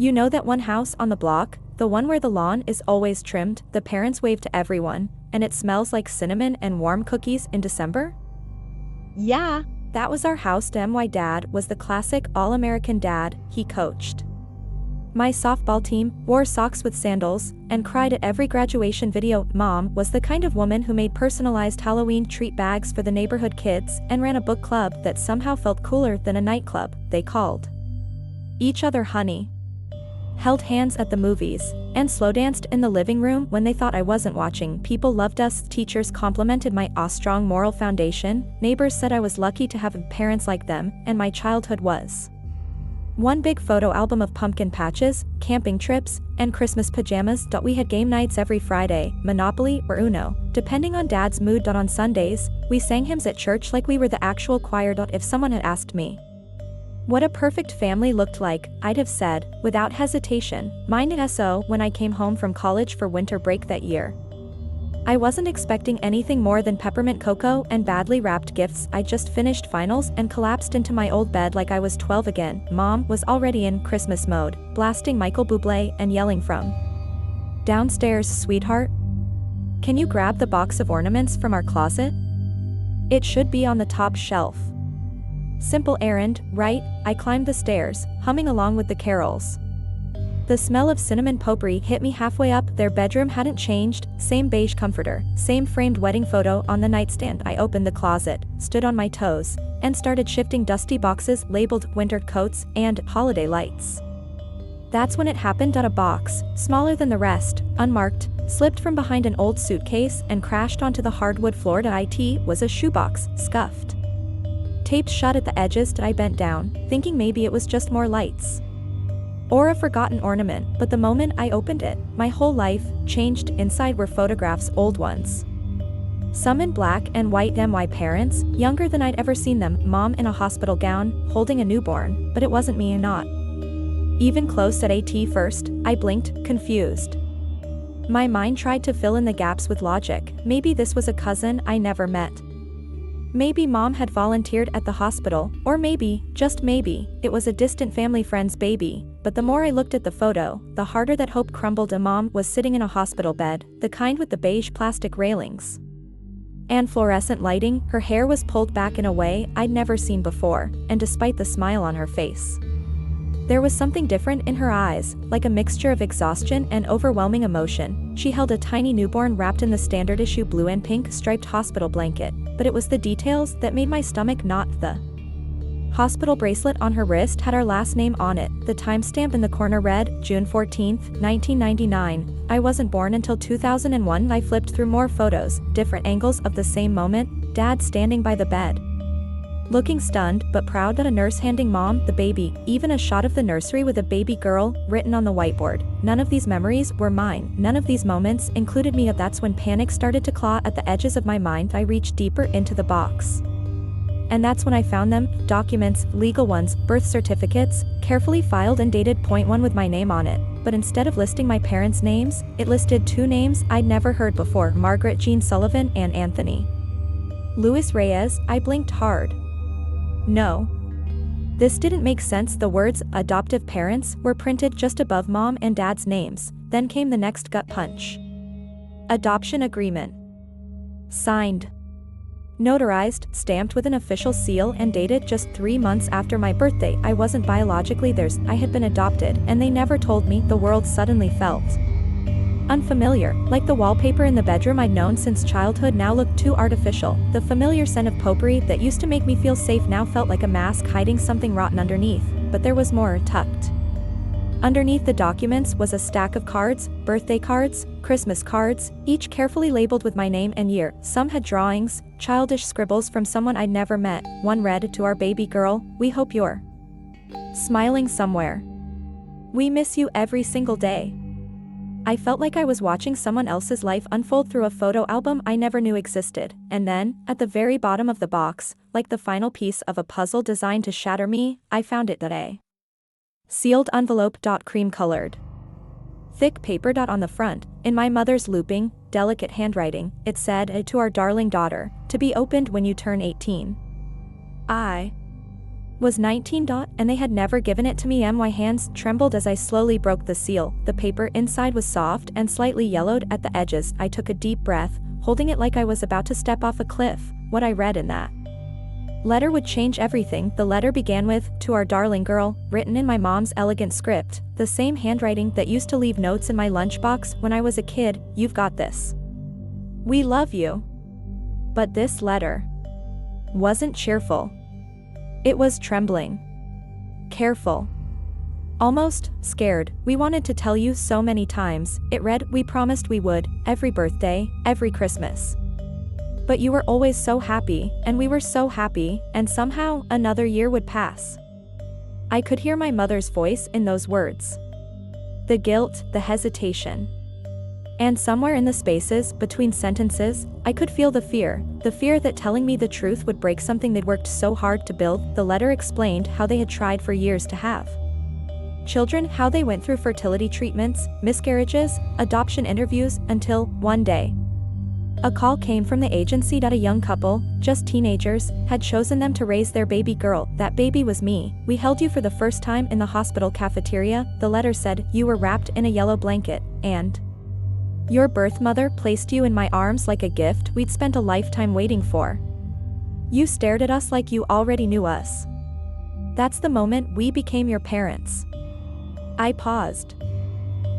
You know that one house on the block, the one where the lawn is always trimmed, the parents wave to everyone, and it smells like cinnamon and warm cookies in December? Yeah, That was our house. My dad was the classic all-American dad. He coached my softball team, wore socks with sandals, and cried at every graduation video. Mom was the kind of woman who made personalized Halloween treat bags for the neighborhood kids and ran a book club that somehow felt cooler than a nightclub. They called each other honey, held hands at the movies, and slow danced in the living room when they thought I wasn't watching. People loved us, teachers complimented my strong moral foundation, neighbors said I was lucky to have parents like them, and my childhood was one big photo album of pumpkin patches, camping trips, and Christmas pajamas. We had game nights every Friday, Monopoly or Uno, depending on Dad's mood. On Sundays, we sang hymns at church like we were the actual choir. If someone had asked me what a perfect family looked like, I'd have said, without hesitation, mine. So when I came home from college for winter break that year, I wasn't expecting anything more than peppermint cocoa and badly wrapped gifts. I just finished finals and collapsed into my old bed like I was 12 again. Mom was already in Christmas mode, blasting Michael Bublé and yelling from downstairs, "Sweetheart, can you grab the box of ornaments from our closet? It should be on the top shelf." Simple errand, right? I climbed the stairs, humming along with the carols. The smell of cinnamon potpourri hit me halfway up. Their bedroom hadn't changed, same beige comforter, same framed wedding photo on the nightstand. I opened the closet, stood on my toes, and started shifting dusty boxes labeled winter coats and holiday lights. That's when it happened. A box, smaller than the rest, unmarked, slipped from behind an old suitcase and crashed onto the hardwood floor. It was a shoebox, scuffed, taped shut at the edges. I bent down, thinking maybe it was just more lights or a forgotten ornament, but the moment I opened it, my whole life changed. Inside were photographs, old ones, some in black and white. My parents, younger than I'd ever seen them, Mom in a hospital gown, holding a newborn, but it wasn't me, not even close. At first, I blinked, confused. My mind tried to fill in the gaps with logic. Maybe this was a cousin I never met. Maybe Mom had volunteered at the hospital, or maybe, just maybe, it was a distant family friend's baby. But the more I looked at the photo, the harder that hope crumbled. Mom was sitting in a hospital bed, the kind with the beige plastic railings and fluorescent lighting. Her hair was pulled back in a way I'd never seen before, and despite the smile on her face, there was something different in her eyes, like a mixture of exhaustion and overwhelming emotion. She held a tiny newborn wrapped in the standard issue blue and pink striped hospital blanket, but it was the details that made my stomach knot. The hospital bracelet on her wrist had our last name on it. The timestamp in the corner read, June 14, 1999. I wasn't born until 2001. I flipped through more photos, different angles of the same moment. Dad standing by the bed, looking stunned but proud. A nurse handing Mom the baby, even a shot of the nursery with a baby girl written on the whiteboard. None of these memories were mine. None of these moments included me. That's when panic started to claw at the edges of my mind. I reached deeper into the box, and that's when I found them, documents, legal ones, birth certificates, carefully filed and dated .1 with my name on it. But instead of listing my parents' names, it listed two names I'd never heard before: Margaret Jean Sullivan and Anthony Luis Reyes. I blinked hard. No. This didn't make sense. The words, adoptive parents, were printed just above Mom and Dad's names. Then came the next gut punch. Adoption agreement. Signed, notarized, stamped with an official seal, and dated just 3 months after my birthday. I wasn't biologically theirs. I had been adopted, and they never told me. The world suddenly felt unfamiliar, like the wallpaper in the bedroom I'd known since childhood now looked too artificial. The familiar scent of potpourri that used to make me feel safe now felt like a mask hiding something rotten underneath. But there was more. Tucked underneath the documents was a stack of cards, birthday cards, Christmas cards, each carefully labeled with my name and year. Some had drawings, childish scribbles from someone I'd never met. One read, "To our baby girl, we hope you're smiling somewhere. We miss you every single day." I felt like I was watching someone else's life unfold through a photo album I never knew existed. And then, at the very bottom of the box, like the final piece of a puzzle designed to shatter me, I found it. A sealed envelope. Cream-colored, thick paper. On the front, in my mother's looping, delicate handwriting, it said, "To our darling daughter, to be opened when you turn 18. I Was 19. And they had never given it to me. My hands trembled as I slowly broke the seal. The paper inside was soft and slightly yellowed at the edges. I took a deep breath, holding it like I was about to step off a cliff. What I read in that letter would change everything. The letter began with, "To our darling girl," written in my mom's elegant script, the same handwriting that used to leave notes in my lunchbox when I was a kid. "You've got this. We love you." But this letter wasn't cheerful. It was trembling, careful, almost scared. "We wanted to tell you so many times," it read. "We promised we would, every birthday, every Christmas. But you were always so happy, and we were so happy, and somehow, another year would pass." I could hear my mother's voice in those words. The guilt, the hesitation. And somewhere in the spaces between sentences, I could feel the fear that telling me the truth would break something they'd worked so hard to build. The letter explained how they had tried for years to have children, how they went through fertility treatments, miscarriages, adoption interviews, until, one day, a call came from the agency that a young couple, just teenagers, had chosen them to raise their baby girl. That baby was me. "We held you for the first time in the hospital cafeteria," the letter said. "You were wrapped in a yellow blanket, and your birth mother placed you in my arms like a gift we'd spent a lifetime waiting for. You stared at us like you already knew us. That's the moment we became your parents." I paused.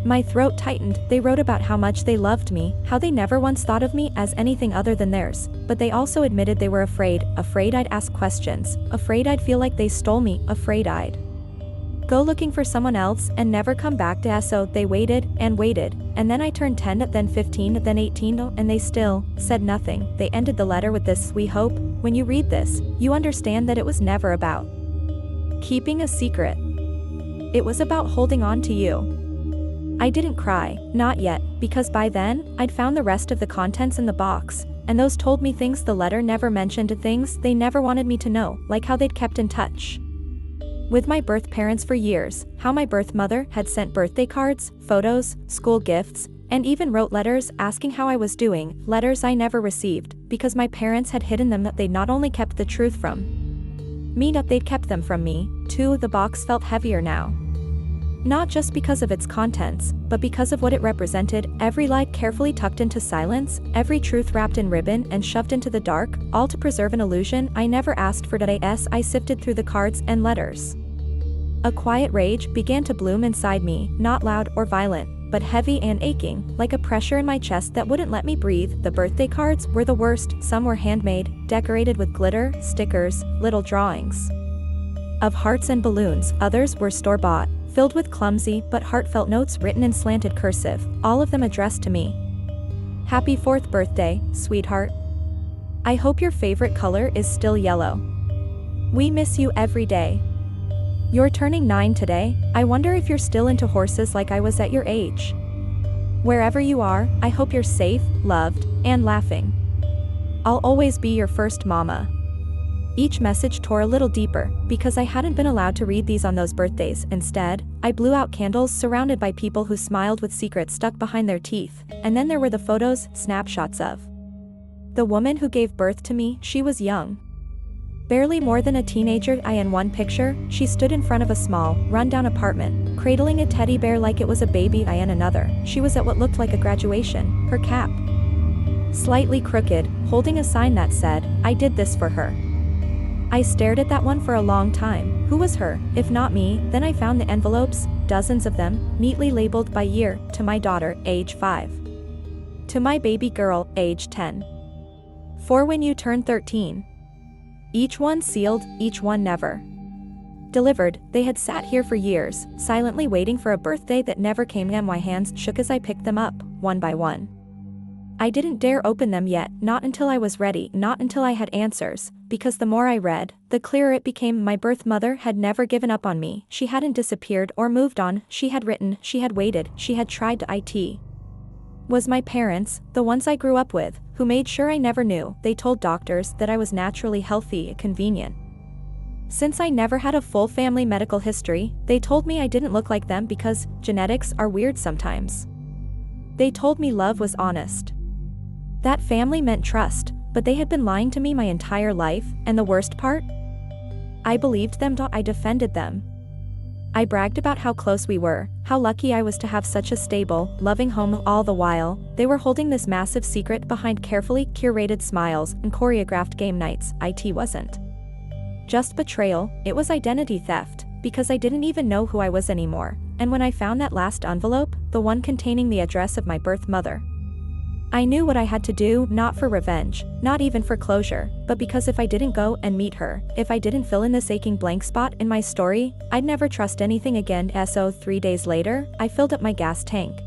My throat tightened. They wrote about how much they loved me, how they never once thought of me as anything other than theirs, but they also admitted they were afraid I'd ask questions, afraid I'd feel like they stole me, afraid I'd go looking for someone else and never come back to us. So they waited, and then I turned 10, then 15, then 18, and they still said nothing. They ended the letter with this: "We hope, when you read this, you understand that it was never about keeping a secret. It was about holding on to you." I didn't cry, not yet, because by then, I'd found the rest of the contents in the box, and those told me things the letter never mentioned, things they never wanted me to know, like how they'd kept in touch with my birth parents for years, how my birth mother had sent birthday cards, photos, school gifts, and even wrote letters asking how I was doing, letters I never received, because my parents had hidden them. That they'd not only kept the truth from me, that they'd kept them from me, too. The box felt heavier now. Not just because of its contents, but because of what it represented. Every lie carefully tucked into silence, every truth wrapped in ribbon and shoved into the dark, all to preserve an illusion I never asked for. I sifted through the cards and letters. A quiet rage began to bloom inside me, not loud or violent, but heavy and aching, like a pressure in my chest that wouldn't let me breathe. The birthday cards were the worst. Some were handmade, decorated with glitter, stickers, little drawings of hearts and balloons. Others were store-bought, filled with clumsy but heartfelt notes written in slanted cursive, all of them addressed to me. "Happy 4th birthday, sweetheart. I hope your favorite color is still yellow. We miss you every day. You're turning 9 today. I wonder if you're still into horses like I was at your age. Wherever you are, I hope you're safe, loved, and laughing. I'll always be your first mama." Each message tore a little deeper, because I hadn't been allowed to read these on those birthdays. Instead, I blew out candles surrounded by people who smiled with secrets stuck behind their teeth, and then there were the photos, snapshots of the woman who gave birth to me. She was young, barely more than a teenager. In one picture, she stood in front of a small, run-down apartment, cradling a teddy bear like it was a baby. In another, she was at what looked like a graduation, her cap slightly crooked, holding a sign that said, "I did this for her." I stared at that one for a long time. Who was her, if not me? Then I found the envelopes, dozens of them, neatly labeled by year: to my daughter, age 5. To my baby girl, age 10. For when you turn 13. Each one sealed, each one never delivered. They had sat here for years, silently waiting for a birthday that never came. My hands shook as I picked them up, one by one. I didn't dare open them yet, not until I was ready, not until I had answers, because the more I read, the clearer it became. My birth mother had never given up on me. She hadn't disappeared or moved on. She had written, she had waited, she had tried to. It was my parents, the ones I grew up with, who made sure I never knew. They told doctors that I was naturally healthy, convenient. Since I never had a full family medical history, they told me I didn't look like them because genetics are weird sometimes. They told me love was honest. That family meant trust, but they had been lying to me my entire life, and the worst part? I believed them. I defended them. I bragged about how close we were, how lucky I was to have such a stable, loving home. All the while, they were holding this massive secret behind carefully curated smiles and choreographed game nights. It wasn't just betrayal, it was identity theft, because I didn't even know who I was anymore. And when I found that last envelope, the one containing the address of my birth mother, I knew what I had to do, not for revenge, not even for closure, but because if I didn't go and meet her, if I didn't fill in this aching blank spot in my story, I'd never trust anything again. So 3 days later, I filled up my gas tank,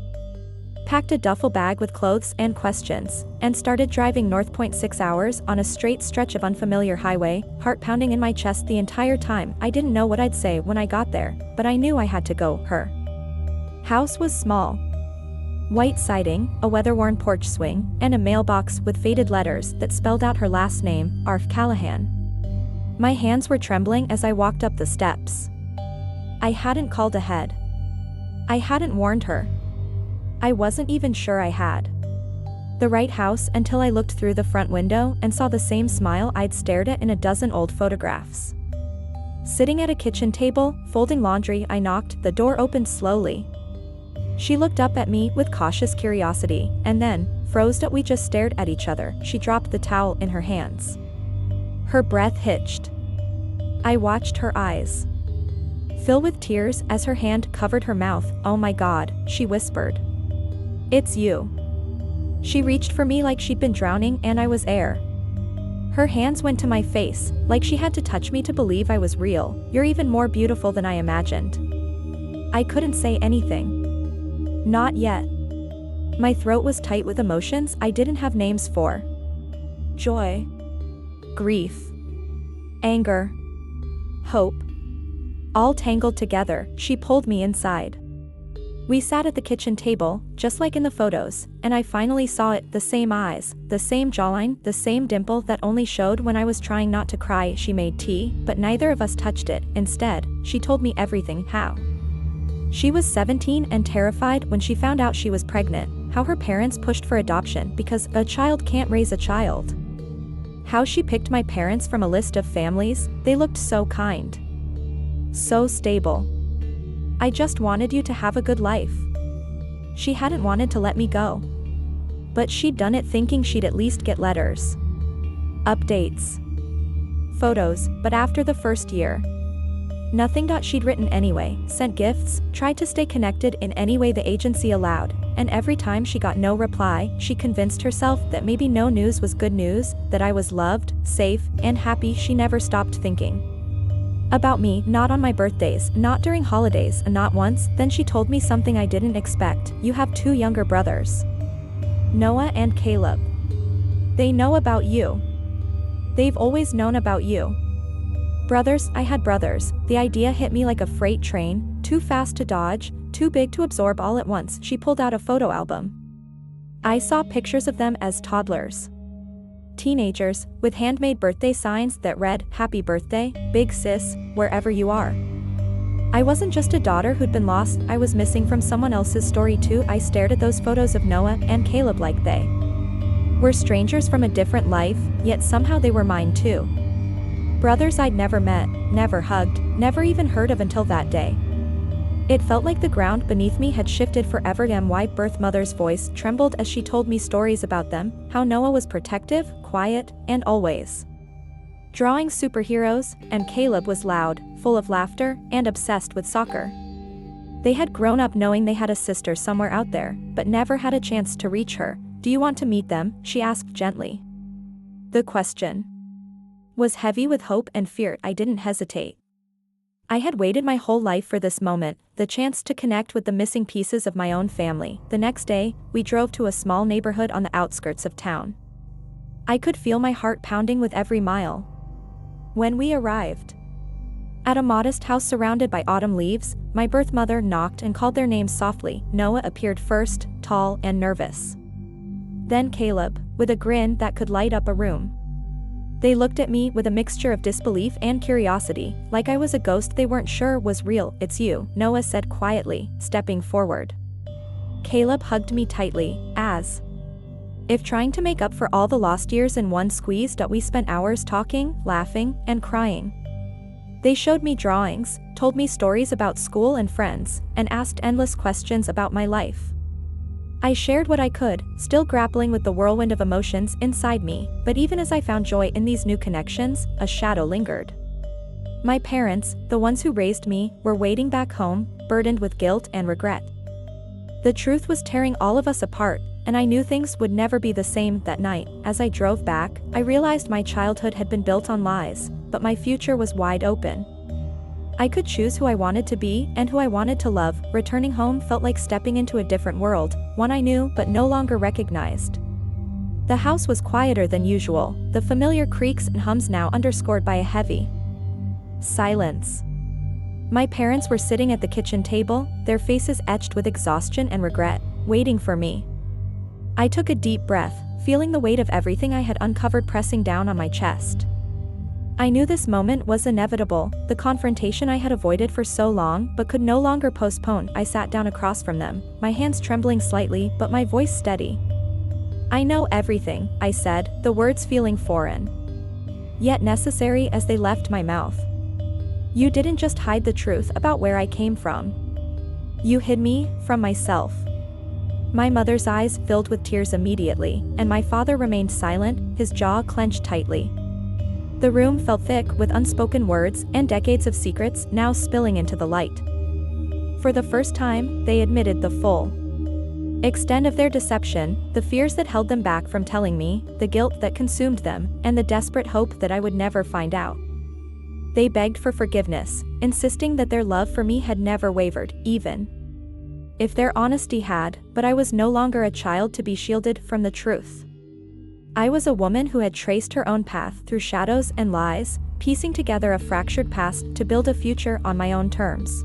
packed a duffel bag with clothes and questions, and started driving north. 6 hours on a straight stretch of unfamiliar highway, heart pounding in my chest the entire time. I didn't know what I'd say when I got there, but I knew I had to go. Her house was small. White siding, a weather-worn porch swing, and a mailbox with faded letters that spelled out her last name, Arf Callahan. My hands were trembling as I walked up the steps. I hadn't called ahead. I hadn't warned her. I wasn't even sure I had the right house until I looked through the front window and saw the same smile I'd stared at in a dozen old photographs. Sitting at a kitchen table, folding laundry, I knocked. The door opened slowly. She looked up at me with cautious curiosity, and then froze. We just stared at each other. She dropped the towel in her hands. Her breath hitched. I watched her eyes fill with tears as her hand covered her mouth. "Oh my God," she whispered. "It's you." She reached for me like she'd been drowning and I was air. Her hands went to my face, like she had to touch me to believe I was real. "You're even more beautiful than I imagined." I couldn't say anything. Not yet. My throat was tight with emotions I didn't have names for. Joy. Grief. Anger. Hope. All tangled together. She pulled me inside. We sat at the kitchen table, just like in the photos, and I finally saw it, the same eyes, the same jawline, the same dimple that only showed when I was trying not to cry. She made tea, but neither of us touched it. Instead, she told me everything. How she was 17 and terrified when she found out she was pregnant, how her parents pushed for adoption because a child can't raise a child, how she picked my parents from a list of families. They looked so kind, so stable. "I just wanted you to have a good life." She hadn't wanted to let me go, but she'd done it thinking she'd at least get letters, updates, photos. But after the first year, nothing. She'd written anyway, sent gifts, tried to stay connected in any way the agency allowed, and every time she got no reply, she convinced herself that maybe no news was good news, that I was loved, safe, and happy. She never stopped thinking about me, not on my birthdays, not during holidays, not once. Then she told me something I didn't expect. "You have 2 younger brothers, Noah and Caleb. They know about you. They've always known about you." Brothers, I had brothers. The idea hit me like a freight train, too fast to dodge, too big to absorb all at once. She pulled out a photo album. I saw pictures of them as toddlers, teenagers, with handmade birthday signs that read, "Happy birthday, big sis, wherever you are." I wasn't just a daughter who'd been lost, I was missing from someone else's story too. I stared at those photos of Noah and Caleb like they were strangers from a different life, yet somehow they were mine too. Brothers I'd never met, never hugged, never even heard of until that day. It felt like the ground beneath me had shifted forever. My birth mother's voice trembled as she told me stories about them, how Noah was protective, quiet, and always drawing superheroes, and Caleb was loud, full of laughter, and obsessed with soccer. They had grown up knowing they had a sister somewhere out there, but never had a chance to reach her. "Do you want to meet them?" she asked gently. The question was heavy with hope and fear. I didn't hesitate. I had waited my whole life for this moment, the chance to connect with the missing pieces of my own family. The next day, we drove to a small neighborhood on the outskirts of town. I could feel my heart pounding with every mile. When we arrived at a modest house surrounded by autumn leaves, my birth mother knocked and called their names softly. Noah appeared first, tall and nervous. Then Caleb, with a grin that could light up a room. They looked at me with a mixture of disbelief and curiosity, like I was a ghost they weren't sure was real. "It's you," Noah said quietly, stepping forward. Caleb hugged me tightly, as if trying to make up for all the lost years in one squeeze. We spent hours talking, laughing, and crying. They showed me drawings, told me stories about school and friends, and asked endless questions about my life. I shared what I could, still grappling with the whirlwind of emotions inside me, but even as I found joy in these new connections, a shadow lingered. My parents, the ones who raised me, were waiting back home, burdened with guilt and regret. The truth was tearing all of us apart, and I knew things would never be the same that night. As I drove back, I realized my childhood had been built on lies, but my future was wide open. I could choose who I wanted to be and who I wanted to love. Returning home felt like stepping into a different world, one I knew but no longer recognized. The house was quieter than usual, the familiar creaks and hums now underscored by a heavy silence. My parents were sitting at the kitchen table, their faces etched with exhaustion and regret, waiting for me. I took a deep breath, feeling the weight of everything I had uncovered pressing down on my chest. I knew this moment was inevitable, the confrontation I had avoided for so long but could no longer postpone. I sat down across from them, my hands trembling slightly but my voice steady. "I know everything," I said, the words feeling foreign, yet necessary as they left my mouth. "You didn't just hide the truth about where I came from. You hid me from myself." My mother's eyes filled with tears immediately, and my father remained silent, his jaw clenched tightly. The room felt thick with unspoken words and decades of secrets now spilling into the light. For the first time, they admitted the full extent of their deception, the fears that held them back from telling me, the guilt that consumed them, and the desperate hope that I would never find out. They begged for forgiveness, insisting that their love for me had never wavered, even if their honesty had, but I was no longer a child to be shielded from the truth. I was a woman who had traced her own path through shadows and lies, piecing together a fractured past to build a future on my own terms.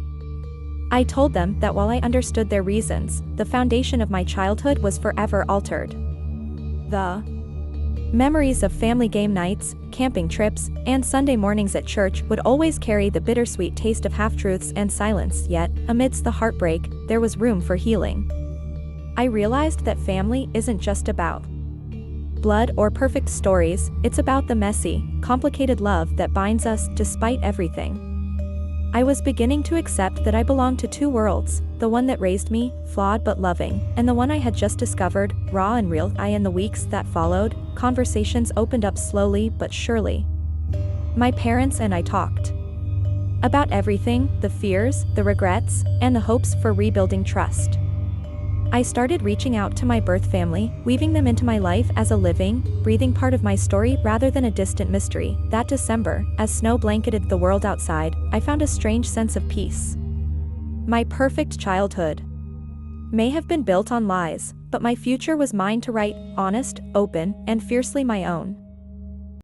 I told them that while I understood their reasons, the foundation of my childhood was forever altered. The memories of family game nights, camping trips, and Sunday mornings at church would always carry the bittersweet taste of half-truths and silence, yet, amidst the heartbreak, there was room for healing. I realized that family isn't just about blood or perfect stories, it's about the messy, complicated love that binds us despite everything. I was beginning to accept that I belonged to two worlds, the one that raised me, flawed but loving, and the one I had just discovered, raw and real. In the weeks that followed, conversations opened up slowly but surely. My parents and I talked about everything, the fears, the regrets, and the hopes for rebuilding trust. I started reaching out to my birth family, weaving them into my life as a living, breathing part of my story rather than a distant mystery. That December, as snow blanketed the world outside, I found a strange sense of peace. My perfect childhood may have been built on lies, but my future was mine to write, honest, open, and fiercely my own.